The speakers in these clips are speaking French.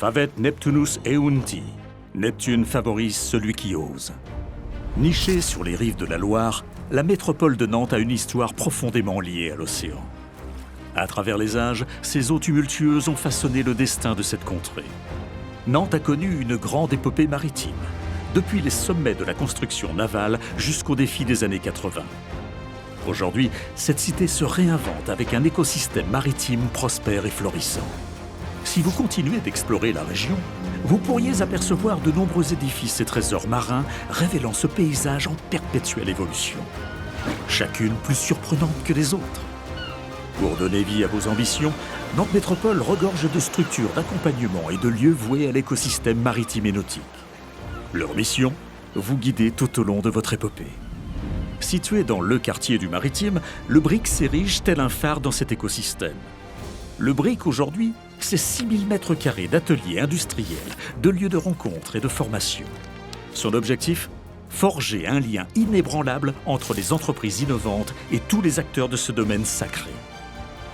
Favet Neptunus eunti. Neptune favorise celui qui ose. Nichée sur les rives de la Loire, la métropole de Nantes a une histoire profondément liée à l'océan. À travers les âges, ces eaux tumultueuses ont façonné le destin de cette contrée. Nantes a connu une grande épopée maritime, depuis les sommets de la construction navale jusqu'aux défis des années 80. Aujourd'hui, cette cité se réinvente avec un écosystème maritime prospère et florissant. Si vous continuez d'explorer la région, vous pourriez apercevoir de nombreux édifices et trésors marins révélant ce paysage en perpétuelle évolution. Chacune plus surprenante que les autres. Pour donner vie à vos ambitions, Nantes Métropole regorge de structures d'accompagnement et de lieux voués à l'écosystème maritime et nautique. Leur mission, vous guider tout au long de votre épopée. Situé dans le quartier du Maritime, le Brick s'érige tel un phare dans cet écosystème. Le Brick, aujourd'hui, c'est 6000 m² d'ateliers industriels, de lieux de rencontres et de formation. Son objectif ? Forger un lien inébranlable entre les entreprises innovantes et tous les acteurs de ce domaine sacré.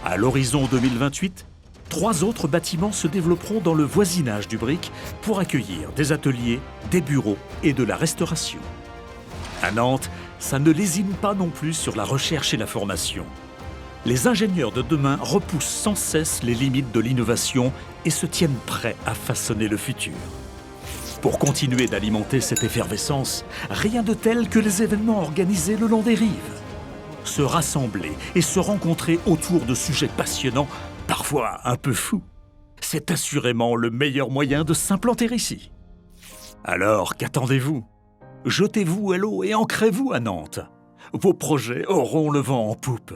À l'horizon 2028, 3 autres bâtiments se développeront dans le voisinage du Brick pour accueillir des ateliers, des bureaux et de la restauration. À Nantes, ça ne lésine pas non plus sur la recherche et la formation. Les ingénieurs de demain repoussent sans cesse les limites de l'innovation et se tiennent prêts à façonner le futur. Pour continuer d'alimenter cette effervescence, rien de tel que les événements organisés le long des rives. Se rassembler et se rencontrer autour de sujets passionnants, parfois un peu fous, c'est assurément le meilleur moyen de s'implanter ici. Alors, qu'attendez-vous ? Jetez-vous à l'eau et ancrez-vous à Nantes. Vos projets auront le vent en poupe.